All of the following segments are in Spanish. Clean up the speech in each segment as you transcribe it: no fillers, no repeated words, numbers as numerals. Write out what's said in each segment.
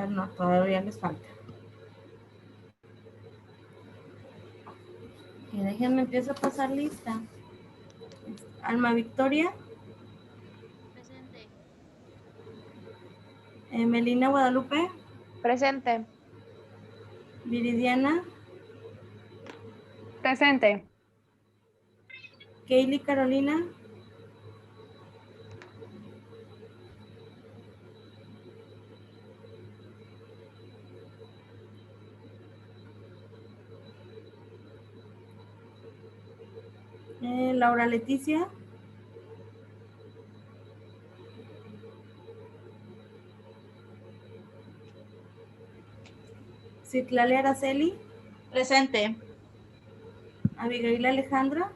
No, todavía les falta. Y déjenme empiezo a pasar lista. Alma Victoria. Presente. Melina Guadalupe. Presente. Viridiana. Presente. Kaylee Carolina. Laura Leticia. Citlali Araceli. Presente. Abigail Alejandra.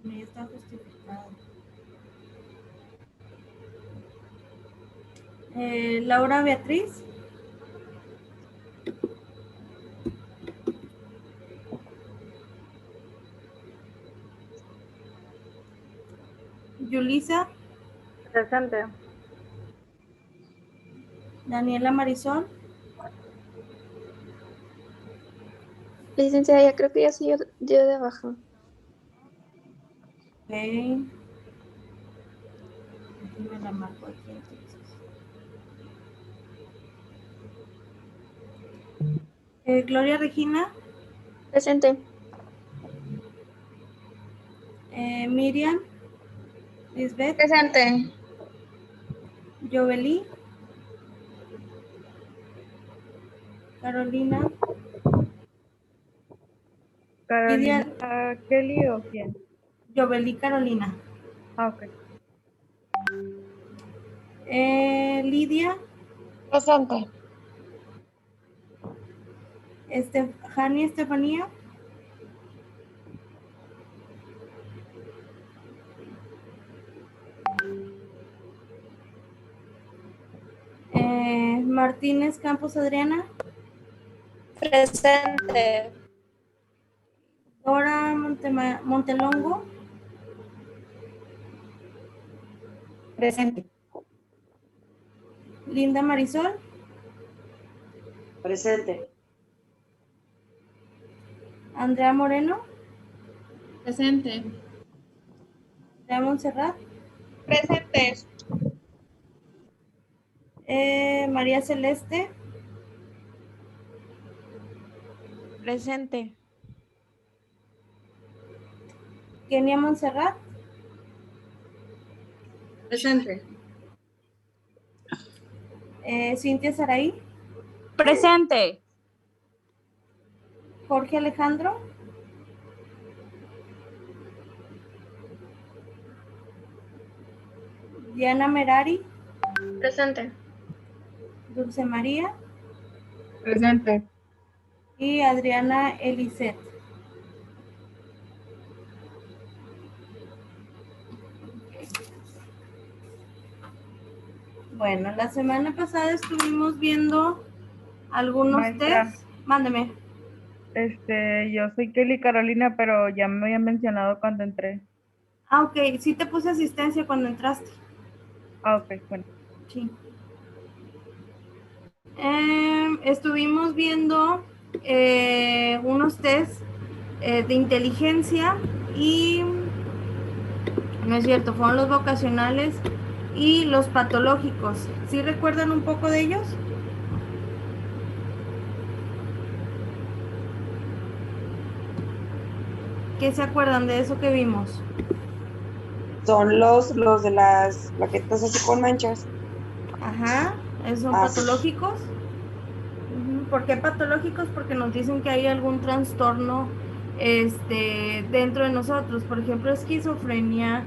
Ya está justificado. Laura Beatriz. Yulisa. Presente. Daniela Marisol. Licenciada, ya creo que ya sí yo de baja. Ok. Déjame la marco aquí entonces. Gloria Regina. Presente. Miriam. Lisbeth. Presente. Jovelí. Carolina. Carolina, Kelly o quién? Jovelí Carolina. Ah, ok. Lidia. Presente. Jani Estefanía. Martínez Campos Adriana. Presente. Dora Montelongo. Presente. Linda Marisol. Presente. Andrea Moreno. Presente. Andrea Montserrat. Presente. María Celeste. Presente. Kenia Montserrat. Presente. Cintia Saraí. Presente. Jorge Alejandro. Diana Merari. Presente. Dulce María. Presente. Y Adriana Elisette. Bueno, la semana pasada estuvimos viendo algunos Maestra. tests. Mándeme. Yo soy Kelly Carolina, pero ya me habían mencionado cuando entré. Ah, ok. Sí te puse asistencia cuando entraste. Ah, ok, bueno. Sí. Estuvimos viendo unos tests de inteligencia y no es cierto, fueron los vocacionales y los patológicos. ¿Sí recuerdan un poco de ellos? ¿Qué se acuerdan de eso que vimos? Son los de las plaquetas así con manchas. Ajá, son Sí. patológicos. ¿Por qué patológicos? Porque nos dicen que hay algún trastorno dentro de nosotros, por ejemplo, esquizofrenia,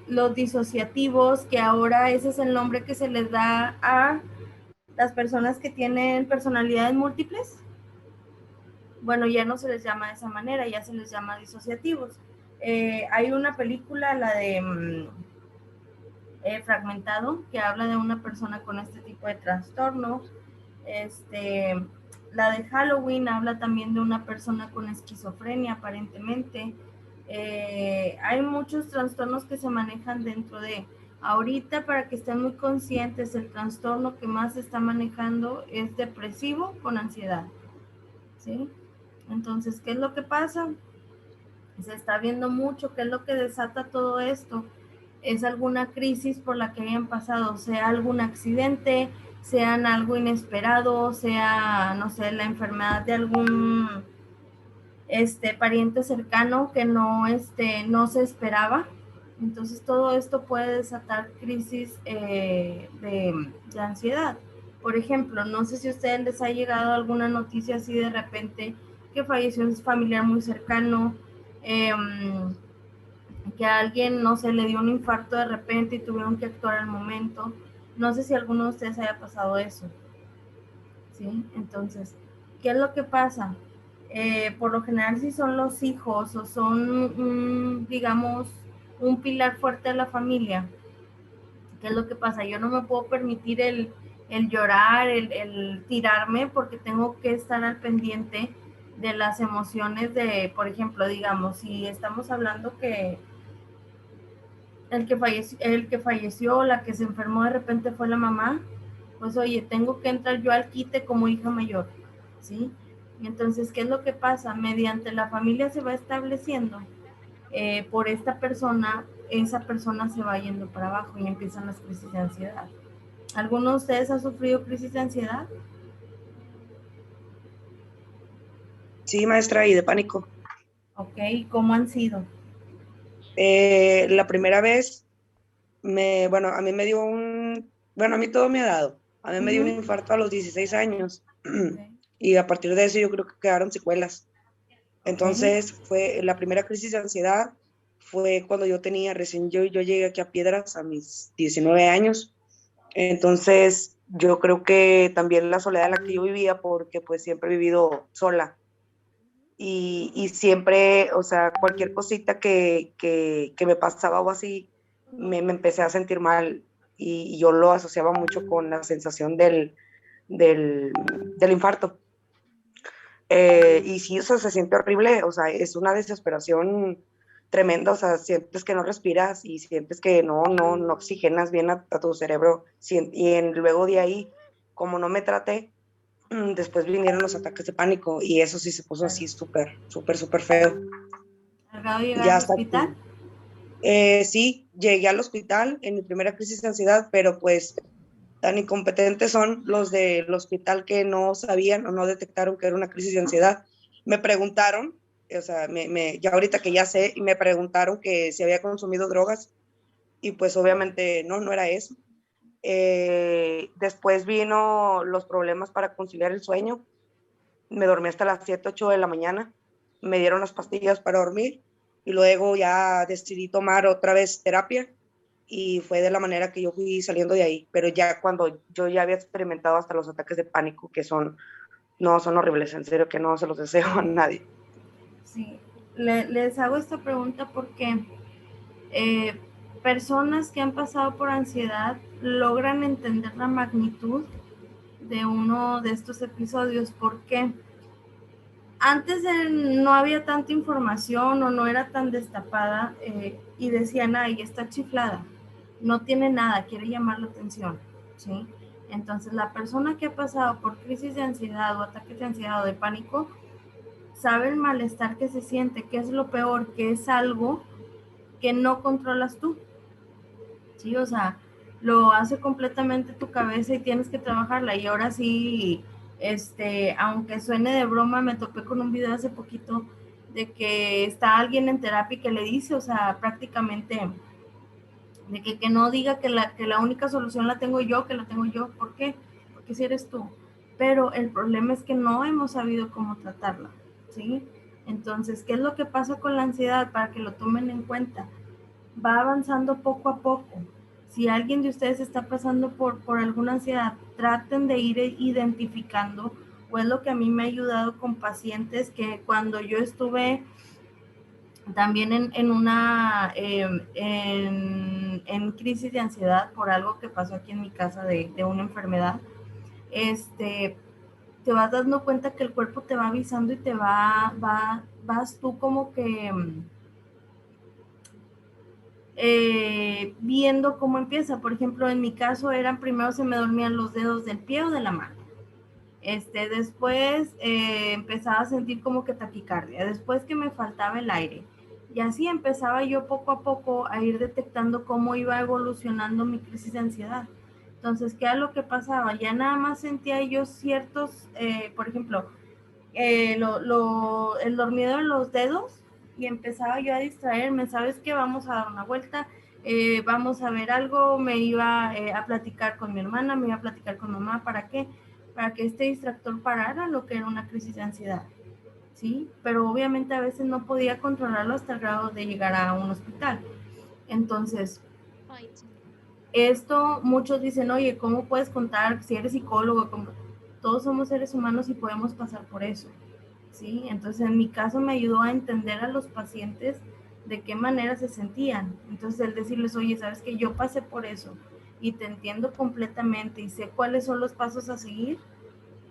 los disociativos, que ahora ese es el nombre que se les da a las personas que tienen personalidades múltiples. Bueno, ya no se les llama de esa manera, ya se les llama disociativos. Hay una película, la de Fragmentado, que habla de una persona con este tipo de trastorno. La de Halloween habla también de una persona con esquizofrenia, aparentemente. Hay muchos trastornos que se manejan dentro de... Ahorita, para que estén muy conscientes, el trastorno que más se está manejando es depresivo con ansiedad, ¿sí? Entonces, ¿qué es lo que pasa? Se está viendo mucho, ¿qué es lo que desata todo esto? Es alguna crisis por la que hayan pasado, sea algún accidente, sean algo inesperado, sea, no sé, la enfermedad de algún pariente cercano que no se esperaba. Entonces todo esto puede desatar crisis de ansiedad. Por ejemplo, no sé si a ustedes les ha llegado alguna noticia así de repente que falleció un familiar muy cercano, que a alguien, no sé, le dio un infarto de repente y tuvieron que actuar al momento. No sé si a alguno de ustedes haya pasado eso, ¿sí? Entonces, ¿qué es lo que pasa? Por lo general, si son los hijos o son, digamos, un pilar fuerte de la familia, ¿qué es lo que pasa? Yo no me puedo permitir el llorar, el tirarme, porque tengo que estar al pendiente de las emociones de, por ejemplo, digamos, si estamos hablando que el que falleció, la que se enfermó de repente fue la mamá, pues oye, tengo que entrar yo al quite como hija mayor, ¿sí? Y entonces, ¿qué es lo que pasa? Mediante la familia se va estableciendo, por esta persona, esa persona se va yendo para abajo y empiezan las crisis de ansiedad. ¿Alguno de ustedes ha sufrido crisis de ansiedad? Sí, maestra, y de pánico. Ok, ¿cómo han sido? La primera vez, bueno, a mí me dio bueno, a mí todo me ha dado. A mí me dio un infarto a los 16 años Okay. y a partir de eso yo creo que quedaron secuelas. Okay. Entonces, fue la primera crisis de ansiedad fue cuando yo tenía recién, yo llegué aquí a Piedras a mis 19 años. Entonces, yo creo que también la soledad en la que yo vivía, porque pues siempre he vivido sola. Y siempre, o sea, cualquier cosita que me pasaba o así, me empecé a sentir mal y yo lo asociaba mucho con la sensación del infarto. Y sí, eso se siente horrible, o sea, es una desesperación tremenda, o sea, sientes que no respiras y sientes que no oxigenas bien a tu cerebro. Luego de ahí, como no me traté, después vinieron los ataques de pánico y eso sí se puso Claro. así súper feo. ¿Al grado de llegar Ya al hasta hospital? sí, llegué al hospital en mi primera crisis de ansiedad, pero pues tan incompetentes son los del hospital que no sabían o no detectaron que era una crisis de ansiedad. Me preguntaron, o sea, ya ahorita que ya sé, me preguntaron que si había consumido drogas y pues obviamente no era eso. Después vino los problemas para conciliar el sueño. Me dormí hasta las 7, 8 de la mañana. Me dieron las pastillas para dormir y luego ya decidí tomar otra vez terapia y fue de la manera que yo fui saliendo de ahí, pero ya cuando yo ya había experimentado hasta los ataques de pánico, que no, son horribles, en serio que no se los deseo a nadie. Sí, les hago esta pregunta porque personas que han pasado por ansiedad logran entender la magnitud de uno de estos episodios, porque antes no había tanta información o no era tan destapada, y decían, ay, está chiflada, no tiene nada, quiere llamar la atención, ¿sí? Entonces la persona que ha pasado por crisis de ansiedad o ataques de ansiedad o de pánico sabe el malestar que se siente, que es lo peor, que es algo que no controlas tú, ¿sí? O sea, lo hace completamente tu cabeza y tienes que trabajarla. Y ahora sí, aunque suene de broma, me topé con un video hace poquito de que está alguien en terapia que le dice, o sea, prácticamente, de que no diga que la única solución la tengo yo, que la tengo yo. ¿Por qué? Porque si eres tú. Pero el problema es que no hemos sabido cómo tratarla, ¿sí? Entonces, ¿qué es lo que pasa con la ansiedad? Para que lo tomen en cuenta, va avanzando poco a poco. Si alguien de ustedes está pasando por alguna ansiedad, traten de ir identificando, o es lo que a mí me ha ayudado con pacientes que cuando yo estuve también en crisis de ansiedad por algo que pasó aquí en mi casa de una enfermedad, te te vas dando cuenta que el cuerpo te va avisando y te vas tú como que viendo cómo empieza. Por ejemplo, en mi caso primero se me dormían los dedos del pie o de la mano. Después empezaba a sentir como que taquicardia, después que me faltaba el aire. Y así empezaba yo poco a poco a ir detectando cómo iba evolucionando mi crisis de ansiedad. Entonces, ¿qué era lo que pasaba? Ya nada más sentía yo ciertos, por ejemplo, el dormido en los dedos, y empezaba yo a distraerme. ¿Sabes qué? Vamos a dar una vuelta, vamos a ver algo. Me iba a platicar con mi hermana, me iba a platicar con mamá. ¿Para qué? Para que este distractor parara lo que era una crisis de ansiedad, ¿sí? Pero obviamente a veces no podía controlarlo hasta el grado de llegar a un hospital. Entonces, Ay, sí. esto muchos dicen, oye, ¿cómo puedes contar si eres psicólogo? Todos somos seres humanos y podemos pasar por eso, ¿sí? Entonces, en mi caso me ayudó a entender a los pacientes de qué manera se sentían. Entonces, el decirles, oye, ¿sabes qué? Yo pasé por eso y te entiendo completamente y sé cuáles son los pasos a seguir.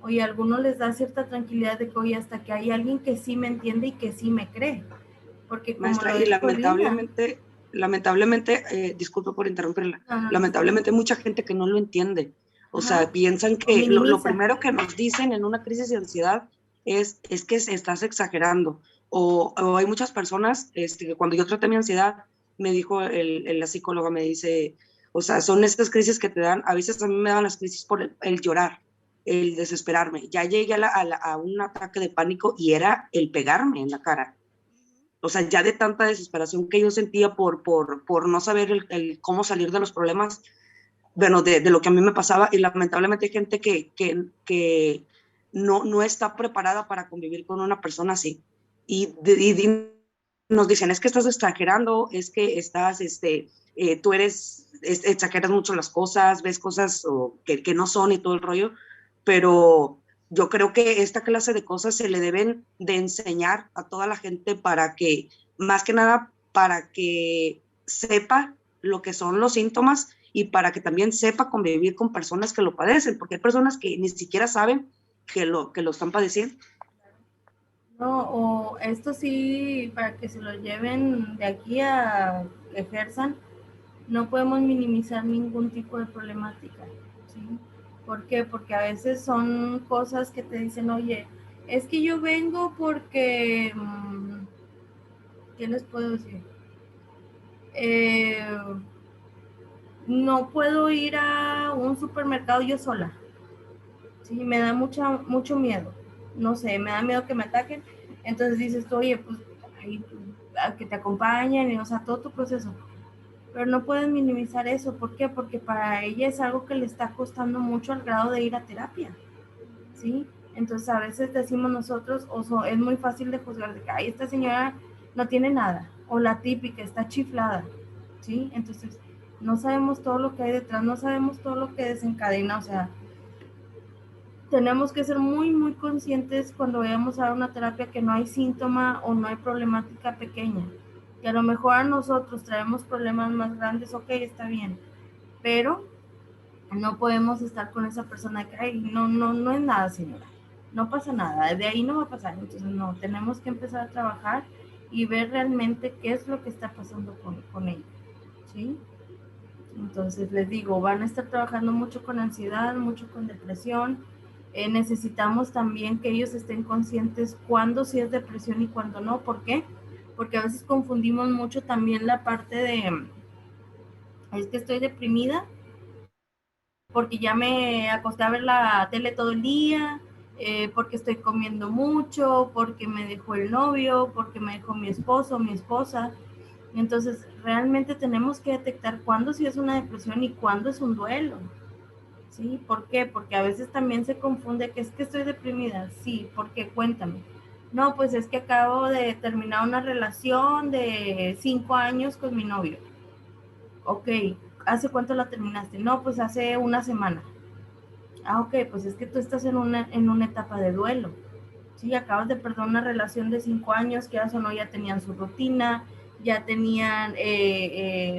Oye, a algunos les da cierta tranquilidad de que, oye, hasta que hay alguien que sí me entiende y que sí me cree. Porque como Maestra, lo y dijo Lina, lamentablemente, disculpe por interrumpirla, no, lamentablemente hay mucha gente que no lo entiende. O ajá, sea, piensan o que lo minimiza. primero que nos dicen en una crisis de ansiedad es que estás exagerando. O hay muchas personas que cuando yo traté mi ansiedad, me dijo la psicóloga, me dice, o sea, son estas crisis que te dan, a veces a mí me dan las crisis por el llorar, el desesperarme. Ya llegué a un ataque de pánico y era el pegarme en la cara. O sea, ya de tanta desesperación que yo sentía por no saber cómo salir de los problemas, bueno, de lo que a mí me pasaba. Y lamentablemente hay gente que no está preparada para convivir con una persona así. Y nos dicen, es que estás exagerando, es que estás, tú exageras mucho las cosas, ves cosas que no son y todo el rollo, pero yo creo que esta clase de cosas se le deben de enseñar a toda la gente para que, más que nada, para que sepa lo que son los síntomas y para que también sepa convivir con personas que lo padecen, porque hay personas que ni siquiera saben que lo están padeciendo. No, o esto sí, para que se lo lleven de aquí a que ejerzan, no podemos minimizar ningún tipo de problemática, ¿sí? ¿Por qué? Porque a veces son cosas que te dicen, oye, es que yo vengo porque, ¿qué les puedo decir? No puedo ir a un supermercado yo sola, ¿sí? Me da mucho miedo, no sé, me da miedo que me ataquen. Entonces dices tú, oye, pues, ahí, a que te acompañen, y, o sea, todo tu proceso. Pero no pueden minimizar eso. ¿Por qué? Porque para ella es algo que le está costando mucho al grado de ir a terapia, ¿sí? Entonces a veces decimos nosotros, es muy fácil de juzgar, de que, ay, esta señora no tiene nada, o la típica, está chiflada, ¿sí? Entonces no sabemos todo lo que hay detrás, no sabemos todo lo que desencadena. O sea, tenemos que ser muy, muy conscientes cuando vayamos a dar una terapia que no hay síntoma o no hay problemática pequeña. Que a lo mejor a nosotros traemos problemas más grandes, ok, está bien, pero no podemos estar con esa persona que, ay, no es nada, señora, no pasa nada, de ahí no va a pasar. Entonces, no, tenemos que empezar a trabajar y ver realmente qué es lo que está pasando con ella, ¿sí? Entonces, les digo, van a estar trabajando mucho con ansiedad, mucho con depresión. Necesitamos también que ellos estén conscientes cuándo sí es depresión y cuándo no. ¿Por qué? Porque a veces confundimos mucho también la parte de, es que estoy deprimida porque ya me acosté a ver la tele todo el día, porque estoy comiendo mucho, porque me dejó el novio, porque me dejó mi esposo o mi esposa. Entonces, realmente tenemos que detectar cuándo sí es una depresión y cuándo es un duelo, ¿sí? ¿Por qué? Porque a veces también se confunde que es que estoy deprimida. Sí, ¿por qué? Cuéntame. No, pues es que acabo de terminar una relación de 5 años con mi novio. Ok, ¿hace cuánto la terminaste? No, pues hace una semana. Ah, ok, pues es que tú estás en una etapa de duelo. Sí, acabas de perder una relación de 5 años, que o no, ya tenían su rutina, ya tenían,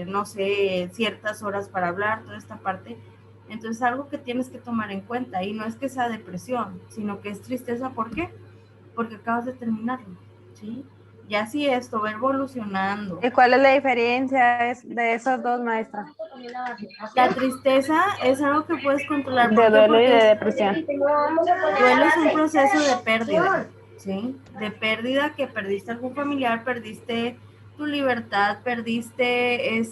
no sé, ciertas horas para hablar, toda esta parte. Entonces, algo que tienes que tomar en cuenta, y no es que sea depresión, sino que es tristeza. ¿Por qué? Porque acabas de terminarlo, ¿sí? Ya si esto va evolucionando. ¿Y cuál es la diferencia de esos dos, maestra? La tristeza es algo que puedes controlar. De ¿Por qué? duelo y de Porque depresión. duelo es un proceso de pérdida, ¿sí? De pérdida, que perdiste algún familiar, perdiste tu libertad, perdiste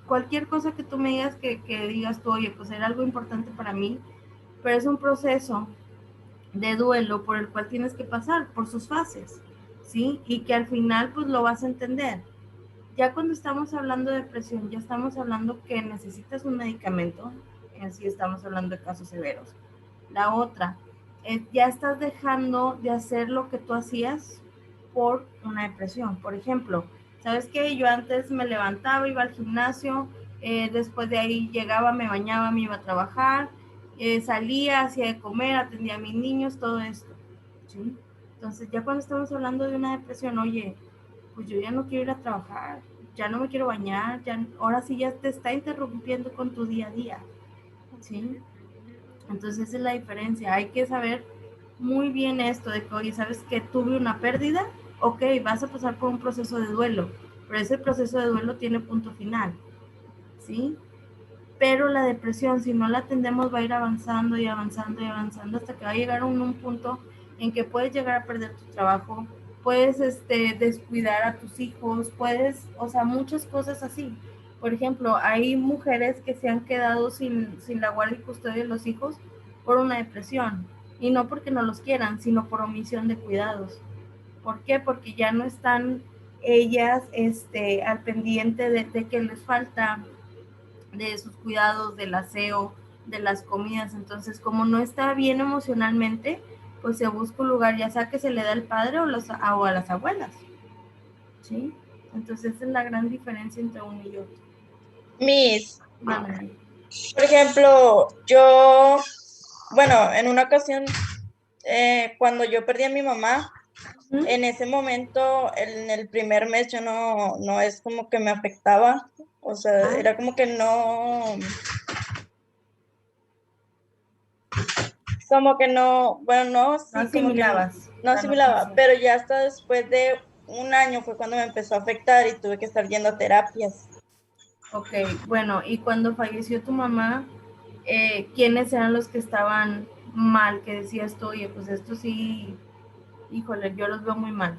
cualquier cosa que tú me digas que digas tú, oye, pues era algo importante para mí, pero es un proceso de duelo por el cual tienes que pasar por sus fases, ¿sí? Y que al final pues lo vas a entender. Ya cuando estamos hablando de depresión, ya estamos hablando que necesitas un medicamento, en sí estamos hablando de casos severos. La otra, ya estás dejando de hacer lo que tú hacías por una depresión. Por ejemplo, ¿sabes qué? Yo antes me levantaba, iba al gimnasio, después de ahí llegaba, me bañaba, me iba a trabajar, salía, hacía de comer, atendía a mis niños, todo esto, ¿sí? Entonces, ya cuando estamos hablando de una depresión, oye, pues yo ya no quiero ir a trabajar, ya no me quiero bañar, ya, ahora sí ya te está interrumpiendo con tu día a día, ¿sí? Entonces esa es la diferencia. Hay que saber muy bien esto de que, oye, ¿sabes que tuve una pérdida? Ok, vas a pasar por un proceso de duelo, pero ese proceso de duelo tiene punto final, ¿sí? Pero la depresión, si no la atendemos, va a ir avanzando y avanzando y avanzando hasta que va a llegar a un punto en que puedes llegar a perder tu trabajo, puedes descuidar a tus hijos, puedes, o sea, muchas cosas así. Por ejemplo, hay mujeres que se han quedado sin la guardia y custodia de los hijos por una depresión, y no porque no los quieran, sino por omisión de cuidados. ¿Por qué? Porque ya no están ellas al pendiente de que les falta de sus cuidados, del aseo, de las comidas. Entonces, como no está bien emocionalmente, pues se busca un lugar, ya sea que se le da al padre o a las abuelas, ¿sí? Entonces, esa es la gran diferencia entre uno y otro. Miss, Vale. por ejemplo, yo, bueno, en una ocasión, cuando yo perdí a mi mamá, ¿Mm? en ese momento, en el primer mes, yo no es como que me afectaba, o sea, Ah. era como que no, bueno, no, No sí, como que asimilabas no la asimilaba, noticia. pero ya hasta después de un año fue cuando me empezó a afectar y tuve que estar yendo a terapias. Ok, bueno, y cuando falleció tu mamá, ¿quiénes eran los que estaban mal? Que decías tú, oye, pues esto sí, híjole, yo los veo muy mal.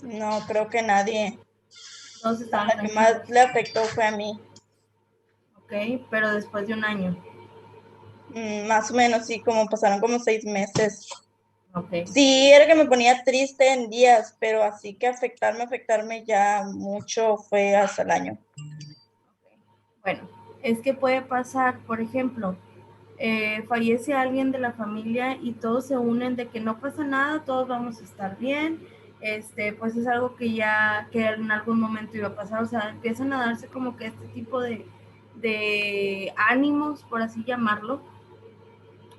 No, creo que nadie. Todos A estaban la que más tranquilos. le afectó fue a mí. Ok, pero después de un año. Más o menos, sí, como pasaron como 6 meses. Ok, Sí, era que me ponía triste en días, pero así que afectarme ya mucho fue hasta el año. bueno, es que puede pasar, por ejemplo, fallece alguien de la familia y todos se unen de que no pasa nada, todos vamos a estar bien, pues es algo que en algún momento iba a pasar, o sea, empiezan a darse como que este tipo de ánimos, por así llamarlo,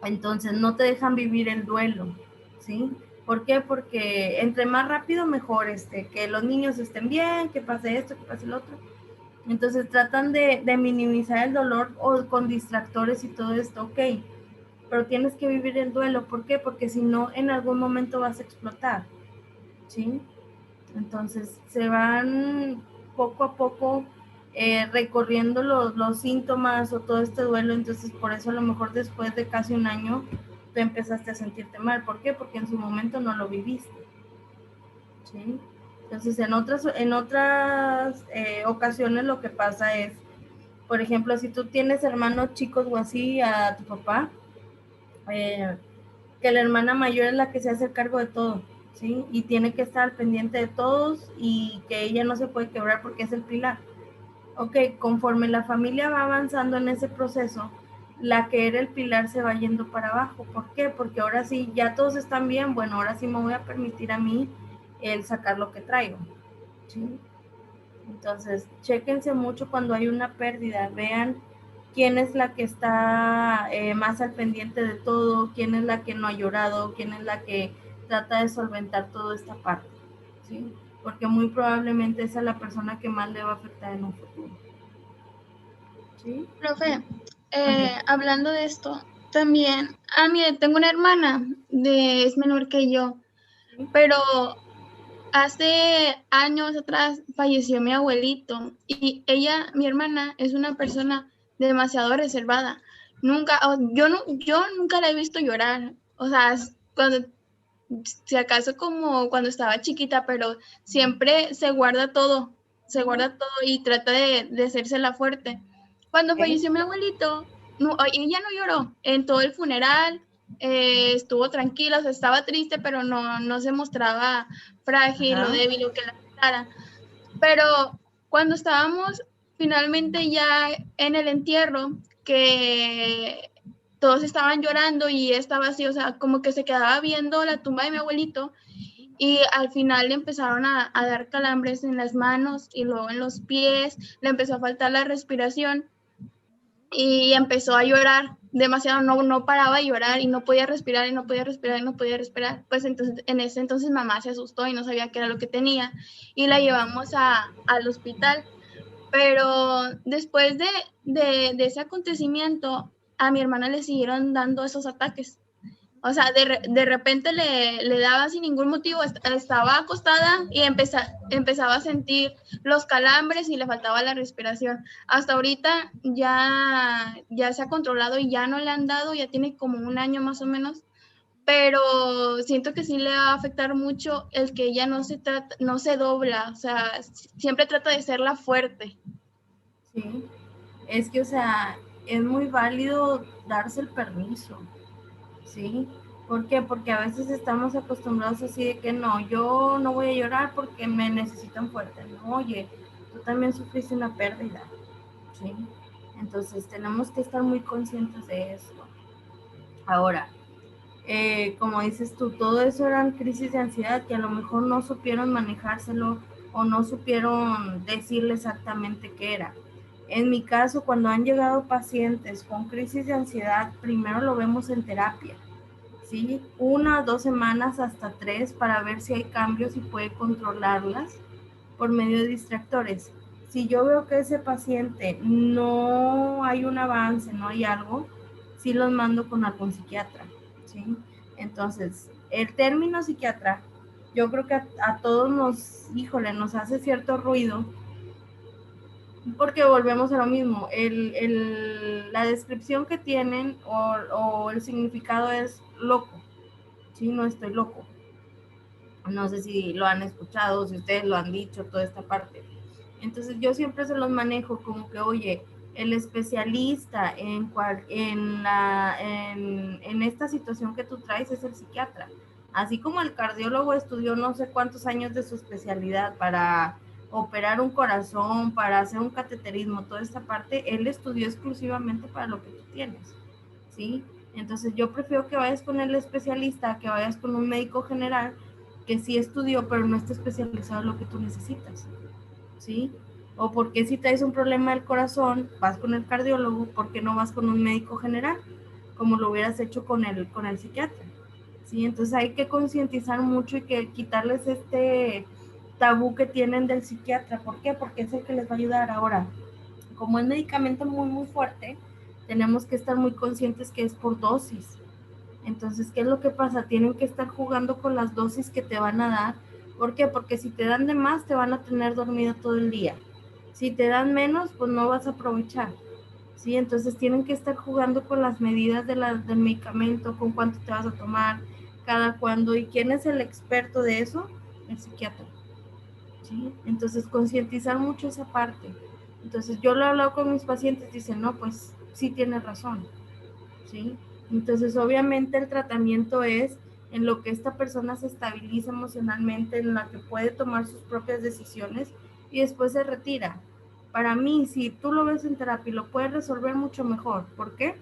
entonces no te dejan vivir el duelo, ¿sí? ¿Por qué? Porque entre más rápido mejor, que los niños estén bien, que pase esto, que pase lo otro. Entonces tratan de minimizar el dolor o con distractores y todo esto, ok, pero tienes que vivir el duelo, ¿por qué? Porque si no, en algún momento vas a explotar, ¿sí? Entonces se van poco a poco recorriendo los síntomas o todo este duelo, entonces por eso a lo mejor después de casi un año tú empezaste a sentirte mal, ¿por qué? Porque en su momento no lo viviste, ¿sí? Entonces en otras ocasiones lo que pasa es, por ejemplo, si tú tienes hermanos chicos o así a tu papá, que la hermana mayor es la que se hace cargo de todo, ¿sí? Y tiene que estar al pendiente de todos y que ella no se puede quebrar porque es el pilar. Ok, conforme la familia va avanzando en ese proceso, la que era el pilar se va yendo para abajo. ¿Por qué? Porque ahora sí, ya todos están bien, bueno, ahora sí me voy a permitir a mí el sacar lo que traigo, ¿sí? Entonces, chéquense mucho cuando hay una pérdida, vean quién es la que está más al pendiente de todo, quién es la que no ha llorado, quién es la que trata de solventar toda esta parte, ¿sí? Porque muy probablemente esa es la persona que más le va a afectar en un futuro, ¿sí? Profe, hablando de esto, también, mire, tengo una hermana es menor que yo, ¿Sí? pero hace años atrás falleció mi abuelito y ella, mi hermana, es una persona demasiado reservada. Yo nunca la he visto llorar. O sea, cuando, si acaso como cuando estaba chiquita, pero siempre se guarda todo y trata de hacerse la fuerte. Cuando falleció mi abuelito, ella no lloró en todo el funeral, estuvo tranquila, o sea, estaba triste, pero no se mostraba frágil o Ajá. débil o que la afectara. Pero cuando estábamos finalmente ya en el entierro, que todos estaban llorando y estaba así, o sea, como que se quedaba viendo la tumba de mi abuelito y al final le empezaron a dar calambres en las manos y luego en los pies, le empezó a faltar la respiración y empezó a llorar demasiado, no paraba de llorar y no podía respirar y no podía respirar y no podía respirar. Pues entonces, en ese entonces mamá se asustó y no sabía qué era lo que tenía y la llevamos al hospital. Pero después de ese acontecimiento, a mi hermana le siguieron dando esos ataques. O sea, de repente le daba sin ningún motivo, estaba acostada y empezaba a sentir los calambres y le faltaba la respiración. Hasta ahorita ya se ha controlado y ya no le han dado, ya tiene como un año más o menos, pero siento que sí le va a afectar mucho el que ella no se dobla, o sea, siempre trata de ser la fuerte. Sí, es que, o sea, es muy válido darse el permiso, ¿sí? ¿Por qué? Porque a veces estamos acostumbrados así de que no, yo no voy a llorar porque me necesitan fuerte. No, oye, tú también sufriste una pérdida, ¿sí? Entonces tenemos que estar muy conscientes de eso. Ahora, como dices tú, todo eso eran crisis de ansiedad que a lo mejor no supieron manejárselo o no supieron decirle exactamente qué era. En mi caso, cuando han llegado pacientes con crisis de ansiedad, primero lo vemos en terapia, ¿sí? 1 o 2 semanas hasta 3 para ver si hay cambios y puede controlarlas por medio de distractores. Si yo veo que ese paciente no hay un avance, no hay algo, sí los mando con algún psiquiatra, ¿sí? Entonces, el término psiquiatra, yo creo que a todos nos hace cierto ruido, porque volvemos a lo mismo, la descripción que tienen o el significado es loco, ¿sí? No estoy loco. No sé si lo han escuchado, si ustedes lo han dicho, toda esta parte. Entonces yo siempre se los manejo como que, oye, el especialista en esta situación que tú traes es el psiquiatra. Así como el cardiólogo estudió no sé cuántos años de su especialidad para operar un corazón, para hacer un cateterismo, toda esta parte, él estudió exclusivamente para lo que tú tienes, ¿sí? Entonces yo prefiero que vayas con el especialista, que vayas con un médico general que sí estudió, pero no está especializado en lo que tú necesitas, ¿sí? O porque si traes un problema del corazón, vas con el cardiólogo, ¿por qué no vas con un médico general? Como lo hubieras hecho con el psiquiatra, ¿sí? Entonces hay que concientizar mucho y que quitarles este tabú que tienen del psiquiatra. ¿Por qué? Porque es el que les va a ayudar. Ahora, como es medicamento muy, muy fuerte, tenemos que estar muy conscientes que es por dosis. Entonces, ¿qué es lo que pasa? Tienen que estar jugando con las dosis que te van a dar. ¿Por qué? Porque si te dan de más, te van a tener dormido todo el día. Si te dan menos, pues no vas a aprovechar, ¿sí? Entonces tienen que estar jugando con las medidas del medicamento, con cuánto te vas a tomar, cada cuándo. ¿Y quién es el experto de eso? El psiquiatra, ¿sí? Entonces, concientizar mucho esa parte. Entonces, yo lo he hablado con mis pacientes, dicen, no, pues sí tienes razón, ¿sí? Entonces, obviamente el tratamiento es en lo que esta persona se estabiliza emocionalmente, en la que puede tomar sus propias decisiones y después se retira. Para mí, si tú lo ves en terapia, lo puedes resolver mucho mejor. ¿Por qué?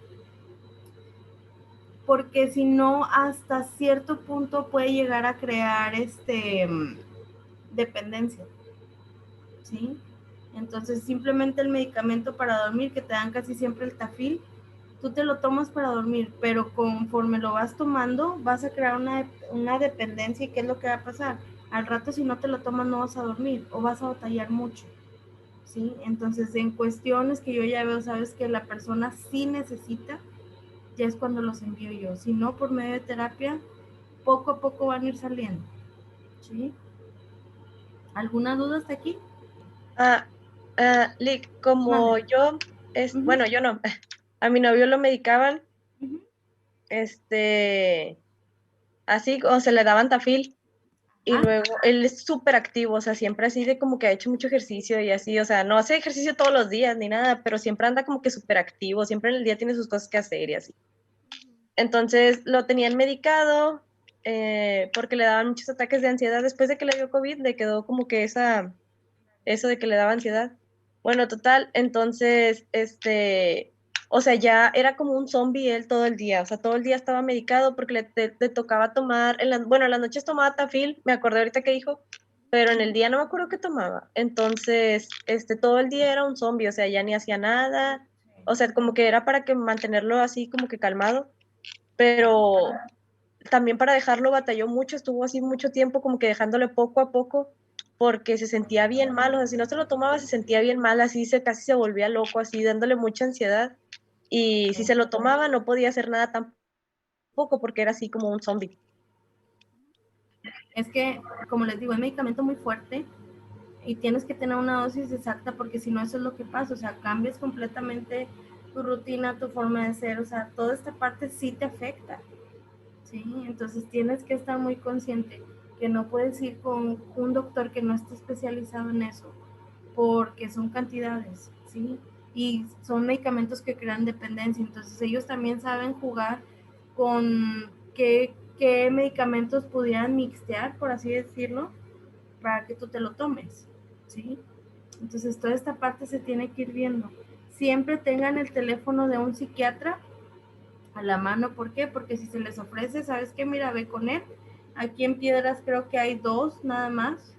Porque si no, hasta cierto punto puede llegar a crear dependencia, ¿sí? Entonces, simplemente el medicamento para dormir, que te dan casi siempre el Tafil, tú te lo tomas para dormir, pero conforme lo vas tomando, vas a crear una dependencia. ¿Y qué es lo que va a pasar? Al rato, si no te lo tomas, no vas a dormir o vas a batallar mucho, ¿sí? Entonces, en cuestiones que yo ya veo, sabes que la persona sí necesita, ya es cuando los envío yo. Si no, por medio de terapia, poco a poco van a ir saliendo, ¿sí? ¿Alguna duda hasta aquí? Lick, como Mande. yo, Ujú. bueno, yo no, a mi novio lo medicaban, Ujú. así, o se le daban Tafil, y Ah, luego él es súper activo, o sea, siempre así de como que ha hecho mucho ejercicio y así, o sea, no hace ejercicio todos los días ni nada, pero siempre anda como que súper activo, siempre en el día tiene sus cosas que hacer y así. Entonces lo tenían medicado porque le daban muchos ataques de ansiedad después de que le dio COVID, le quedó como que eso de que le daba ansiedad. Bueno, total, entonces, o sea, ya era como un zombie él todo el día, o sea, todo el día estaba medicado porque le tocaba tomar, bueno, en las noches tomaba Tafil, me acordé ahorita que dijo, pero en el día no me acuerdo qué tomaba. Entonces, todo el día era un zombie, o sea, ya ni hacía nada, o sea, como que era para que mantenerlo así como que calmado, pero también para dejarlo batalló mucho, estuvo así mucho tiempo como que dejándole poco a poco porque se sentía bien mal, o sea, si no se lo tomaba se sentía bien mal, así casi se volvía loco, así dándole mucha ansiedad y si se lo tomaba no podía hacer nada tampoco porque era así como un zombie. es que, como les digo, es medicamento muy fuerte y tienes que tener una dosis exacta porque si no eso es lo que pasa, o sea, cambias completamente tu rutina, tu forma de ser, o sea, toda esta parte sí te afecta, ¿sí? Entonces tienes que estar muy consciente que no puedes ir con un doctor que no esté especializado en eso, porque son cantidades, ¿sí? Y son medicamentos que crean dependencia, entonces ellos también saben jugar con qué medicamentos pudieran mixtear, por así decirlo, para que tú te lo tomes, ¿sí? Entonces toda esta parte se tiene que ir viendo. Siempre tengan el teléfono de un psiquiatra a la mano, ¿por qué? Porque si se les ofrece, ¿sabes qué? Mira, ve con él. Aquí en Piedras creo que hay 2 nada más.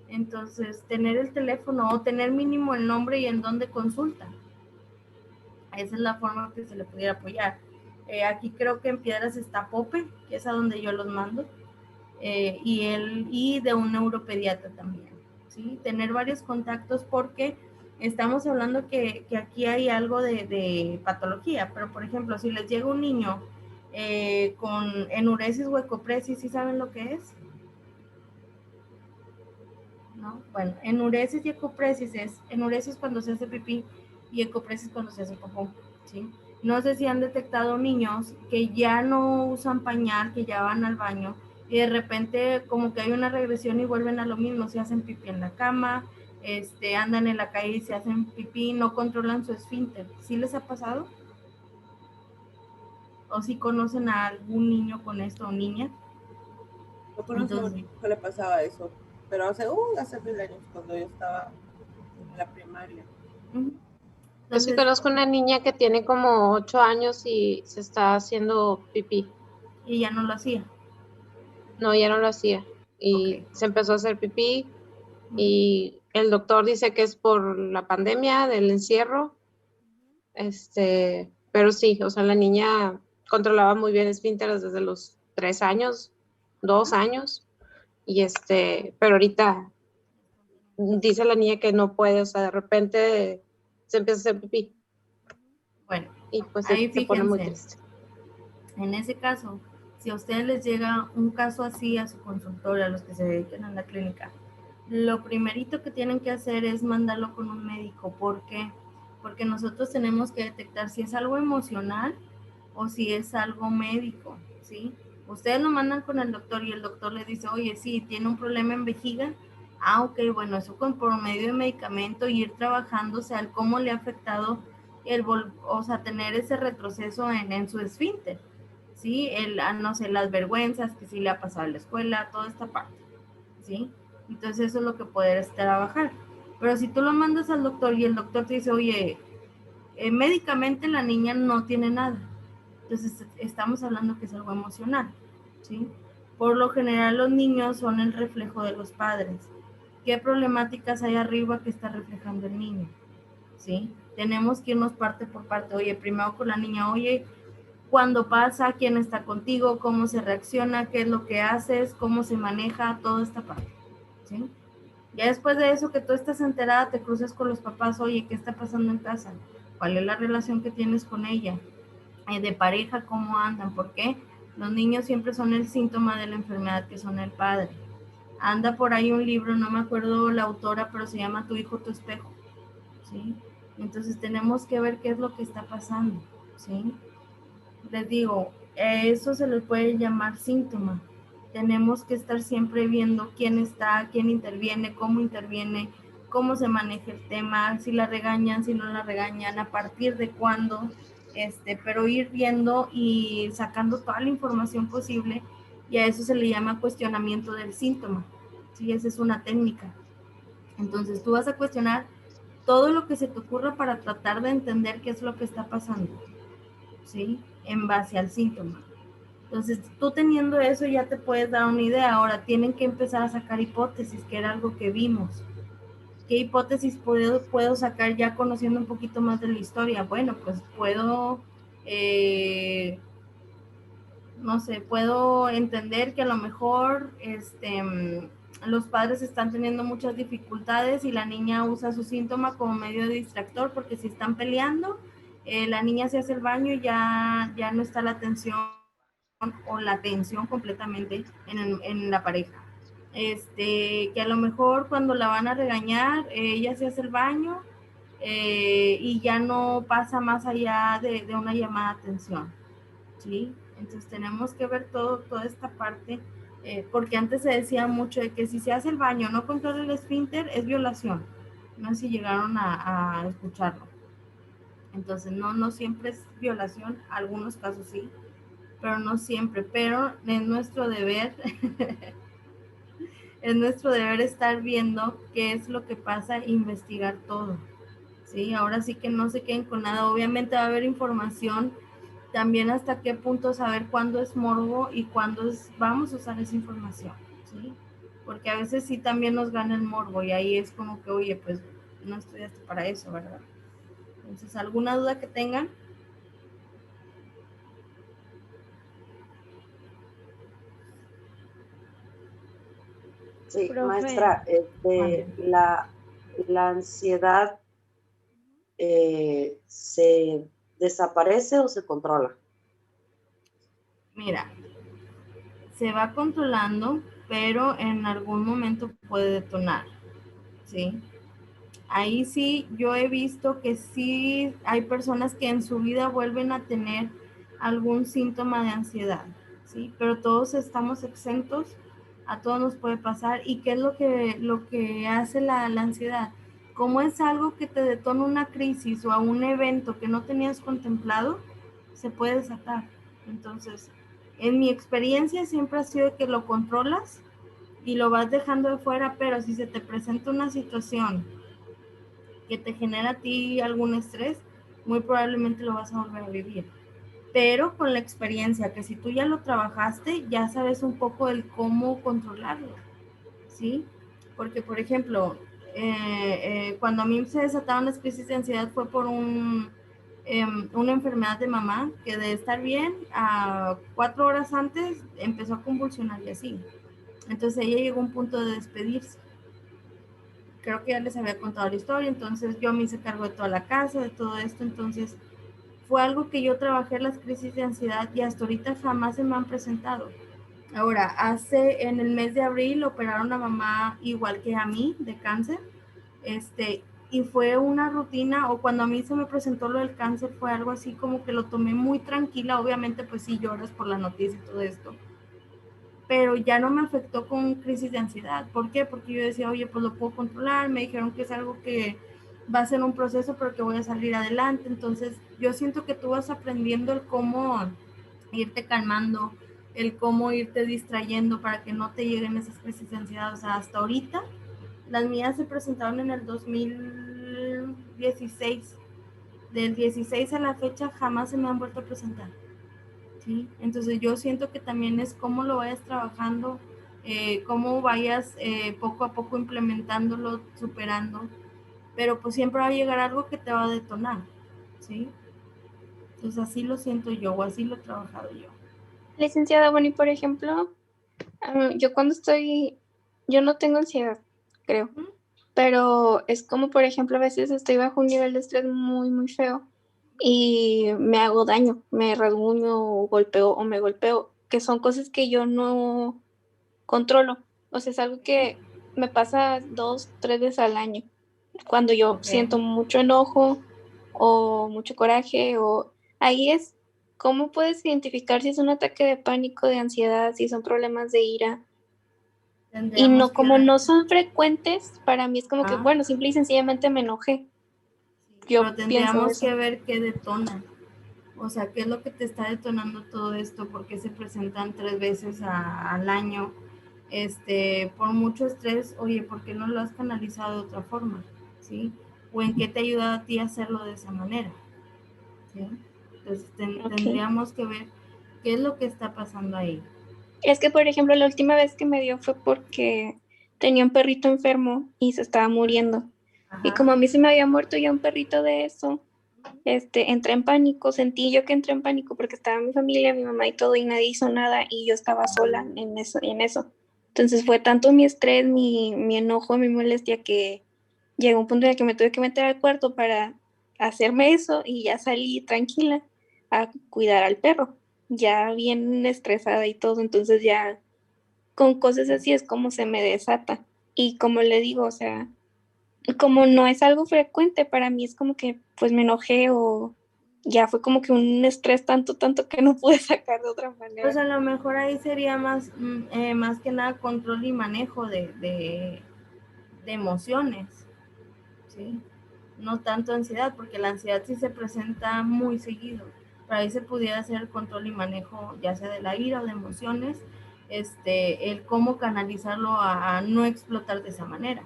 Entonces, tener el teléfono o tener mínimo el nombre y en dónde consulta. Esa es la forma que se le pudiera apoyar. Aquí creo que en Piedras está Pope, que es a donde yo los mando, y de un neuropediatra también, ¿sí? Tener varios contactos porque estamos hablando que aquí hay algo de patología, pero por ejemplo, si les llega un niño con enuresis o ecopresis, ¿sí saben lo que es? ¿No? Bueno, enuresis y ecopresis es enuresis cuando se hace pipí y ecopresis cuando se hace popó, ¿sí? No sé si han detectado niños que ya no usan pañal, que ya van al baño y de repente como que hay una regresión y vuelven a lo mismo, se hacen pipí en la cama, andan en la calle y se hacen pipí, no controlan su esfínter. ¿Sí les ha pasado? ¿O si conocen a algún niño con esto o niña? Yo conocí a un Entonces, niño que le pasaba eso, pero hace 1000 años, cuando yo estaba en la primaria. Yo sí entonces, conozco una niña que tiene como 8 años y se está haciendo pipí. y ya no lo hacía. No, ya no lo hacía. Ok. Y se empezó a hacer pipí y el doctor dice que es por la pandemia del encierro. Pero sí, o sea, la niña controlaba muy bien esfínteres desde los 3 años, 2 años. Y pero ahorita dice la niña que no puede, o sea, de repente se empieza a hacer pipí Bueno, y pues ahí se pone muy fíjense, triste. en ese caso, si a ustedes les llega un caso así a su consultorio, a los que se dediquen a la clínica, lo primerito que tienen que hacer es mandarlo con un médico. ¿Por qué? Porque nosotros tenemos que detectar si es algo emocional o si es algo médico, ¿sí? Ustedes lo mandan con el doctor y el doctor le dice, oye, sí, tiene un problema en vejiga. Ah, ok, bueno, eso por medio de medicamento y ir trabajando, o sea, el cómo le ha afectado o sea, tener ese retroceso en su esfínter, ¿sí? No sé, las vergüenzas que sí le ha pasado en la escuela, toda esta parte, ¿sí? Entonces eso es lo que puedes trabajar. Pero si tú lo mandas al doctor y el doctor te dice, oye, médicamente la niña no tiene nada, entonces estamos hablando que es algo emocional, ¿sí? Por lo general los niños son el reflejo de los padres. ¿Qué problemáticas hay arriba que está reflejando el niño? ¿Sí? Tenemos que irnos parte por parte. Oye, primero con la niña, oye, ¿cuándo pasa? ¿Quién está contigo? ¿Cómo se reacciona? ¿Qué es lo que haces? ¿Cómo se maneja? Toda esta parte, ¿sí? Ya después de eso, que tú estás enterada, te cruces con los papás, oye, ¿qué está pasando en casa? ¿Cuál es la relación que tienes con ella? De pareja, ¿cómo andan? ¿Por qué? Los niños siempre son el síntoma de la enfermedad que son el padre. Anda por ahí un libro, no me acuerdo la autora, pero se llama Tu hijo, tu espejo, ¿sí? Entonces tenemos que ver qué es lo que está pasando, ¿sí? Les digo, eso se le puede llamar síntoma. Tenemos que estar siempre viendo quién está, quién interviene, cómo se maneja el tema, si la regañan, si no la regañan, a partir de cuándo, pero ir viendo y sacando toda la información posible, y a eso se le llama cuestionamiento del síntoma. Sí, esa es una técnica. Entonces tú vas a cuestionar todo lo que se te ocurra para tratar de entender qué es lo que está pasando, ¿sí? En base al síntoma. Entonces, tú teniendo eso ya te puedes dar una idea. Ahora tienen que empezar a sacar hipótesis, que era algo que vimos. ¿Qué hipótesis puedo sacar ya conociendo un poquito más de la historia? Bueno, pues puedo, no sé, puedo entender que a lo mejor los padres están teniendo muchas dificultades y la niña usa su síntoma como medio de distractor, porque si están peleando, la niña se hace el baño y ya no está la atención o la atención completamente en la pareja. Que a lo mejor cuando la van a regañar, ella se hace el baño y ya no pasa más allá de una llamada de atención, ¿sí? Entonces tenemos que ver toda esta parte, porque antes se decía mucho de que si se hace el baño no controla el esfínter, es violación. No sé si llegaron a escucharlo. Entonces no siempre es violación, algunos casos sí, pero no siempre, pero es nuestro deber, es nuestro deber estar viendo qué es lo que pasa e investigar todo, ¿sí? Ahora sí que no se queden con nada, obviamente va a haber información, también hasta qué punto saber cuándo es morbo y cuándo vamos a usar esa información, ¿sí? Porque a veces sí también nos gana el morbo y ahí es como que, oye, pues no estudiaste para eso, ¿verdad? Entonces, ¿alguna duda que tengan? Sí, Profe, maestra, la ansiedad ¿se desaparece o se controla? Mira, se va controlando, pero en algún momento puede detonar, ¿sí? Ahí sí, yo he visto que sí hay personas que en su vida vuelven a tener algún síntoma de ansiedad, ¿sí? Pero todos estamos exentos, a todos nos puede pasar. ¿Y qué es lo que hace la ansiedad? Como es algo que te detona una crisis o a un evento que no tenías contemplado, se puede desatar. Entonces, en mi experiencia siempre ha sido que lo controlas y lo vas dejando de fuera, pero si se te presenta una situación que te genera a ti algún estrés, muy probablemente lo vas a volver a vivir. Pero con la experiencia, que si tú ya lo trabajaste, ya sabes un poco el cómo controlarlo, ¿sí? Porque, por ejemplo, cuando a mí se desataron las crisis de ansiedad fue por una enfermedad de mamá, que de estar bien, a 4 horas antes empezó a convulsionar y así. Entonces ella llegó a un punto de despedirse. Creo que ya les había contado la historia, entonces yo me hice cargo de toda la casa, de todo esto, entonces fue algo que yo trabajé las crisis de ansiedad y hasta ahorita jamás se me han presentado. Ahora, en el mes de abril operaron a mamá igual que a mí de cáncer, y fue una rutina, o cuando a mí se me presentó lo del cáncer fue algo así como que lo tomé muy tranquila, obviamente pues sí lloras por la noticia y todo esto, pero ya no me afectó con crisis de ansiedad. ¿Por qué? Porque yo decía, oye, pues lo puedo controlar, me dijeron que es algo que va a ser un proceso, pero que voy a salir adelante. Entonces, yo siento que tú vas aprendiendo el cómo irte calmando, el cómo irte distrayendo para que no te lleguen esas crisis de ansiedad. O sea, hasta ahorita, las mías se presentaron en el 2016. Del 16 a la fecha jamás se me han vuelto a presentar. ¿Sí? Entonces yo siento que también es cómo lo vayas trabajando, cómo vayas poco a poco implementándolo, superando, pero pues siempre va a llegar algo que te va a detonar, ¿sí? Entonces así lo siento yo, o así lo he trabajado yo. Licenciada Bonnie, por ejemplo, yo no tengo ansiedad, creo. Pero es como, por ejemplo, a veces estoy bajo un nivel de estrés muy, muy feo y me hago daño, me rasguño o golpeo o me golpeo, que son cosas que yo no controlo. O sea, es algo que me pasa 2, 3 veces al año. Cuando yo Ok. siento mucho enojo o mucho coraje, o ahí es cómo puedes identificar si es un ataque de pánico, de ansiedad, si son problemas de ira. Y Tendríamos no, que como ver. no son frecuentes, para mí es como que, Ah. bueno, simple y sencillamente me enojé. Yo Pero pienso tendríamos eso. que ver qué detona. O sea, qué es lo que te está detonando todo esto, por qué se presentan 3 veces al año. Por mucho estrés, oye, ¿por qué no lo has canalizado de otra forma? ¿Sí? ¿O en qué te ayuda a ti a hacerlo de esa manera? ¿Sí? Entonces Ok. tendríamos que ver qué es lo que está pasando ahí. Es que, por ejemplo, la última vez que me dio fue porque tenía un perrito enfermo y se estaba muriendo. Y Ajá. como a mí se me había muerto ya un perrito de eso, entré en pánico, sentí yo que entré en pánico porque estaba mi familia, mi mamá y todo, y nadie hizo nada y yo estaba sola en eso. Entonces fue tanto mi estrés, mi enojo, mi molestia, que llegó un punto en el que me tuve que meter al cuarto para hacerme eso y ya salí tranquila a cuidar al perro, ya bien estresada y todo. Entonces ya con cosas así es como se me desata. Y como le digo, o sea, como no es algo frecuente, para mí es como que pues me enojé o ya fue como que un estrés tanto que no pude sacar de otra manera. Pues a lo mejor ahí sería más que nada control y manejo de emociones, ¿sí? No tanto ansiedad, porque la ansiedad sí se presenta muy seguido. Pero ahí se pudiera hacer el control y manejo, ya sea de la ira o de emociones, el cómo canalizarlo a no explotar de esa manera,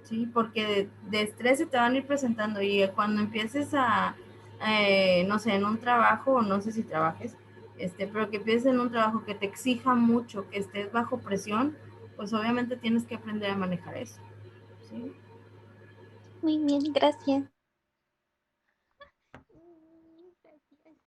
¿sí? Porque de estrés se te van a ir presentando y cuando empieces no sé, en un trabajo, o no sé si trabajes, pero que empieces en un trabajo que te exija mucho, que estés bajo presión, pues obviamente tienes que aprender a manejar eso, ¿sí? Muy bien, gracias.